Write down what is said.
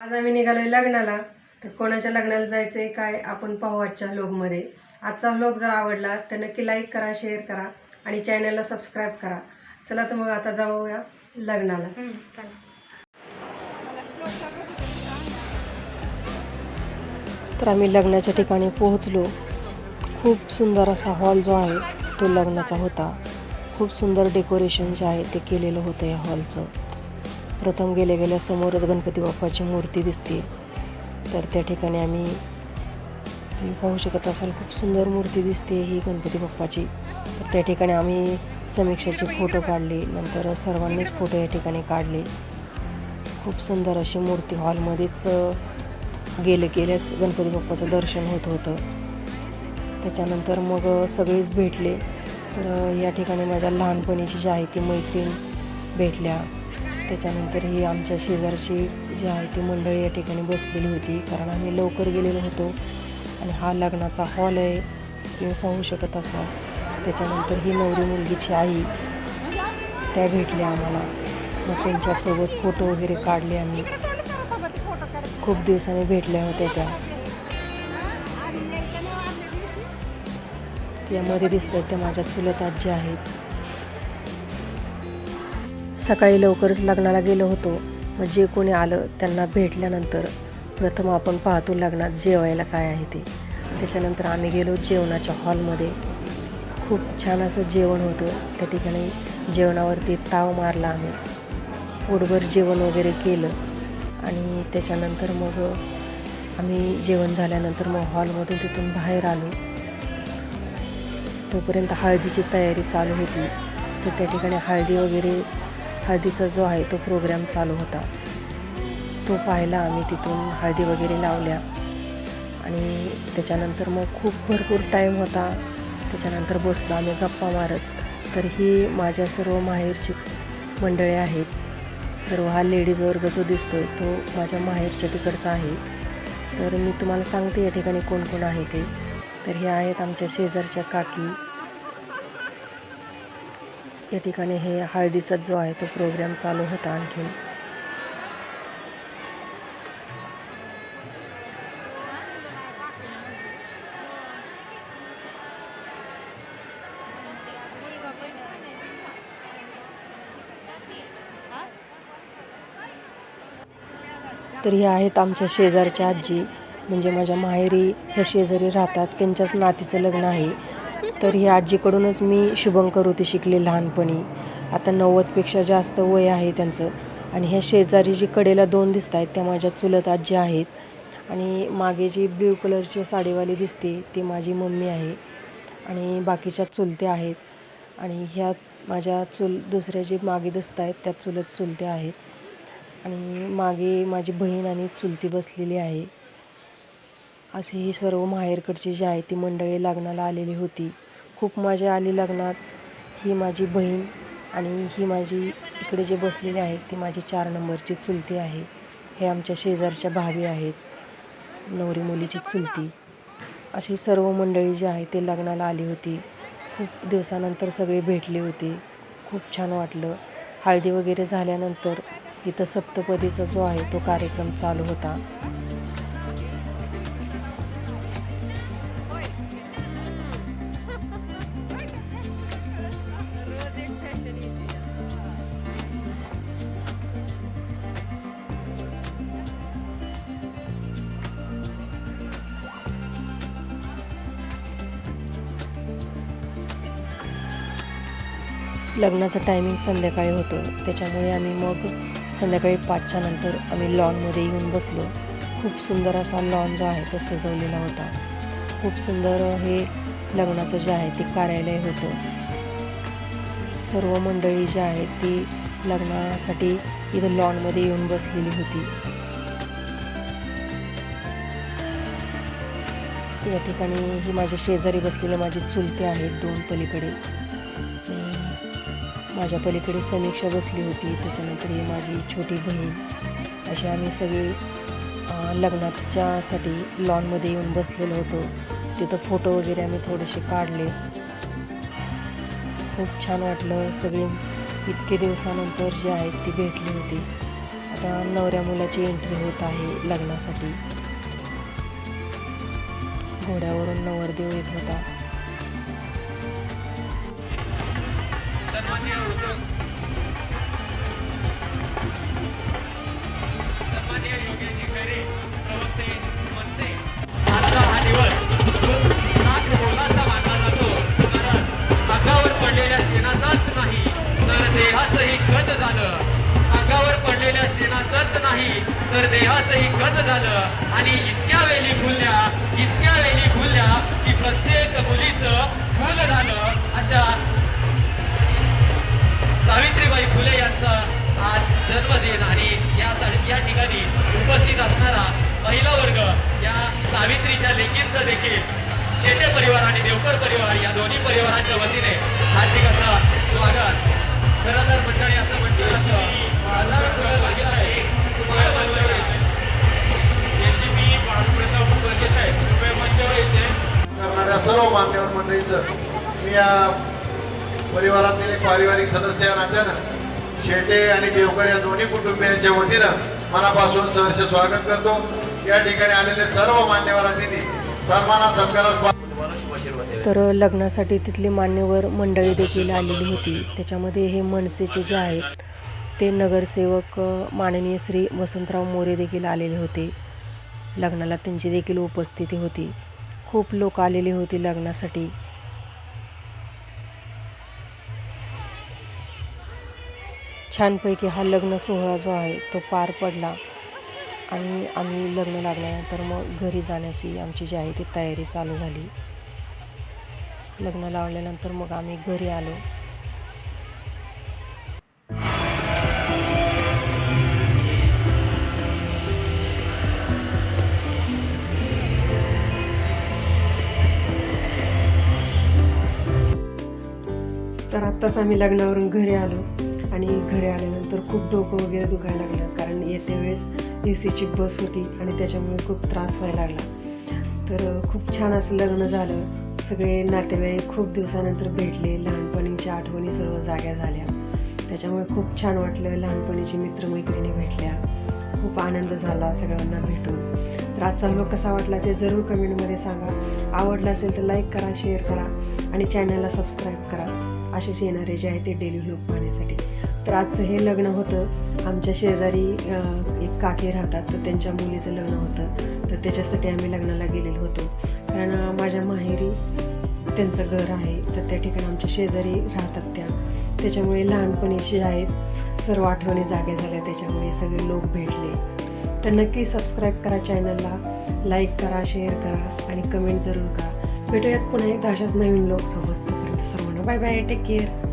आज आम्ही निघालोय लग्नाला. तर कोणाच्या लग्नाला जायचंय काय आपण पाहू आजच्या व्लॉगमध्ये. आजचा व्लॉग जर आवडला तर नक्की लाईक करा, शेअर करा आणि चॅनलला सबस्क्राईब करा. चला तर मग आता जाऊया लग्नाला. तर आम्ही लग्नाच्या ठिकाणी पोहोचलो. खूप सुंदर असा हॉल जो आहे तो लग्नाचा होता. खूप सुंदर डेकोरेशन जे आहे ते केलेलं होतं या हॉलचं. प्रथम गेल्या समोरच गणपती बाप्पाची मूर्ती दिसते. तर त्या ठिकाणी आम्ही तुम्ही पाहू शकत असाल, खूप सुंदर मूर्ती दिसते ही गणपती बाप्पाची. तर त्या ठिकाणी आम्ही समीक्षाचे फोटो काढले. नंतर सर्वांनीच फोटो या ठिकाणी काढले. खूप सुंदर अशी मूर्ती हॉलमध्येच गेल्याच गणपती बाप्पाचं दर्शन होत होतं. त्याच्यानंतर मग सगळेच भेटले. तर या ठिकाणी माझ्या लहानपणीची जी आहे ती मैत्रीण भेटल्या. त्याच्यानंतर ही आमच्या शेजारची जी आहे ती मंडळी या ठिकाणी बसलेली होती, कारण आम्ही लवकर गेलेलो होतो. आणि हा लग्नाचा हॉल आहे, तुम्ही पाहू शकत असाल. त्याच्यानंतर ही नवरी मुलगीची आई त्या भेटल्या आम्हाला. मग त्यांच्यासोबत फोटो वगैरे काढले आम्ही. खूप दिवसांनी भेटल्या होत्या त्या. त्यामध्ये दिसत आहेत त्या माझ्या चुलत आजी आहेत. सकाळी लवकरच लग्नाला गेलो होतो. मग जे कोणी आलं त्यांना भेटल्यानंतर प्रथम आपण पाहतो लग्नात जेवायला काय आहे ते. त्याच्यानंतर आम्ही गेलो जेवणाच्या हॉलमध्ये. खूप छान असं जेवण होतं. त्या ठिकाणी जेवणावरती ताव मारला आम्ही. पोटभर जेवण वगैरे केलं. आणि त्याच्यानंतर मग आम्ही जेवण झाल्यानंतर मग हॉलमधून तिथून बाहेर आलो. तोपर्यंत हळदीची तयारी चालू होती. तर त्या ठिकाणी हळदीचा जो आहे तो प्रोग्राम चालू होता. तो पाहिला आम्ही. तिथून हळदी वगैरे लावल्या. आणि त्याच्यानंतर मग खूप भरपूर टाईम होता. त्याच्यानंतर बसलो आम्ही गप्पा मारत. तर ही माझ्या सर्व माहेरची मंडळी आहेत. सर्व हा लेडीज वर्ग जो दिसतोय तो माझ्या माहेरच्या तिकडचा आहे. तर मी तुम्हाला सांगते या ठिकाणी कोण कोण आहे ते. तर हे आहेत आमच्या शेजारच्या काकी. या ठिकाणी हे हळदीचा जो आहे तो प्रोग्राम चालू होता आणखीन. तर हे आहेत आमच्या शेजारच्या आजी, म्हणजे माझ्या माहेरी ह्या शेजारी राहतात, त्यांच्याच नातीचं लग्न आहे. तर ह्या आजीकडूनच मी शुभंकरोती शिकले लहानपणी. आता 90पेक्षा जास्त वय आहे त्यांचं. आणि ह्या शेजारी जी कडेला 2 दिसत आहेत त्या माझ्या चुलत आजी आहेत. आणि मागे जी ब्ल्यू कलरची साडीवाली दिसते ती माझी मम्मी आहे. आणि बाकीच्या चुलत्या आहेत. आणि ह्या माझ्या दुसऱ्या जे मागे दिसत आहेत त्या चुलत्या आहेत. आणि मागे माझी बहीण आणि चुलती बसलेली आहे. अशी ही सर्व माहेरकडची जी आहे ती मंडळी लग्नाला आलेली होती. खूप मजा आली लग्नात. ही माझी बहीण आणि ही माझी इकडे जे बसलेली आहे ती माझी 4 नंबरची चुलती आहे. हे आमच्या शेजारच्या भाभी आहेत, नवरी मुलीची चुलती. अशी सर्व मंडळी जी आहे ते लग्नाला आली होती. खूप दिवसानंतर सगळे भेटले होते. खूप छान वाटलं. हळदी वगैरे झाल्यानंतर इथं सप्तपदीचा जो आहे तो कार्यक्रम चालू होता. लग्नाचं टायमिंग संध्याकाळी होतं. त्याच्यामुळे आम्ही मग संध्याकाळी 5च्या नंतर आम्ही लॉनमध्ये येऊन बसलो. खूप सुंदर असा लॉन जो आहे तो सजवलेला होता. खूप सुंदर हे लग्नाचं जे आहे ते कार्यालय होतं. सर्व मंडळी जी आहेत ती लग्नासाठी इथं लॉनमध्ये येऊन बसलेली होती. या ठिकाणी ही माझ्या शेजारी बसलेले माझे चुलते आहेत 2 पलीकडे. माझ्या पलीकडे समीक्षा बसली होती. त्याच्यानंतर ही माझी छोटी बहीण. अशी आम्ही सगळे लग्नाच्यासाठी लॉनमध्ये येऊन बसलेलो होतो. तिथं फोटो वगैरे आम्ही थोडेसे काढले. खूप छान वाटलं. सगळे इतके दिवसानंतर जे आहेत ती भेटली होती. आता नवऱ्या मुलाची एंट्री होत आहे लग्नासाठी. घोड्यावरून नवरदेव येत होता. अंगावर पडलेल्या शेणाचाच नाही तर देहाचंही गज झालं. अंगावर पडलेल्या शेणाचंच नाही तर देहाचंही गज झालं. आणि इतक्या वेळी भुलल्या की प्रत्येक मुलीचं फुल झालं. अशा सावित्रीबाई फुले यांचा आज जन्मदिन आणि या ठिकाणी उपस्थित असणारा महिला वर्ग या सावित्रीच्या लेकींचं देखील शेटे परिवार आणि देवकर परिवार या दोन्ही परिवारांच्या वतीने हार्दिक असं स्वागत. खरं तर मंडळी असं म्हटलं करणाऱ्या सर्व मान्यवर मंडळींचं मी या परिवारातील एक पारिवारिक सदस्य या नात्यानं शेटे आणि देवकर या दोन्ही कुटुंबियांच्या वतीनं मनापासून सहर्ष स्वागत करतो. या ठिकाणी आलेले सर्व मान्यवर अतिथी सन्माना सत्कारास. तर लग्नासाठी तिथली मान्यवर मंडळी देखील आलेली होती. त्याच्यामध्ये हे मनसेचे जे आहेत ते नगरसेवक माननीय श्री वसंतराव मोरे देखील आलेले होते. लग्नाला त्यांची देखील उपस्थिती होती. खूप लोक आलेले होते लग्नासाठी. छानपैकी हा लग्न सोहळा जो आहे तो पार पडला आणि आम्ही लग्न लागल्यानंतर मग घरी जाण्याची आमची जी आहे ती तयारी चालू झाली. लग्न लावल्यानंतर मग आम्ही घरी आलो. तर आत्ताच आम्ही लग्नावरून घरी आलो आणि घरी आल्यानंतर खूप डोकं वगैरे दुखायला लागलं, कारण येत्या वेळेस एसीची बस होती आणि त्याच्यामुळे खूप त्रास व्हायला लागला. तर खूप छान असं लग्न झालं. सगळे नातेवाईक खूप दिवसानंतर भेटले. लहानपणीच्या आठवणी सर्व जाग्या झाल्या. त्याच्यामुळे खूप छान वाटलं. लहानपणीची मित्रमैत्रिणी भेटल्या. खूप आनंद झाला सगळ्यांना भेटून. तर आजचा व्लॉग कसा वाटला ते जरूर कमेंटमध्ये सांगा. आवडला असेल तर लाईक करा, शेअर करा आणि चॅनलला सबस्क्राईब करा. असेच येणारे जे आहे ते डेली व्लॉग पाहण्यासाठी. तर आजचं हे लग्न होतं. आमच्या शेजारी एक काकी राहतात, तर त्यांच्या मुलीचं लग्न होतं. तर त्याच्यासाठी आम्ही लग्नाला गेलेलो होतो. कारण माझ्या माहेरी त्यांचं घर आहे, तर त्या ठिकाणी आमच्या शेजारी राहतात त्या. त्याच्यामुळे लहानपणीचे आहेत सर्व आठवणी जाग्या झाल्या. त्याच्यामुळे सगळे लोक भेटले. तर नक्की सबस्क्राईब करा चॅनलला, लाईक करा, शेअर करा आणि कमेंट जरूर करा. भेटूयात पुन्हा एकदा अशाच नवीन लोकसोबत. तोपर्यंत सर्वांना बाय बाय, टेक केअर.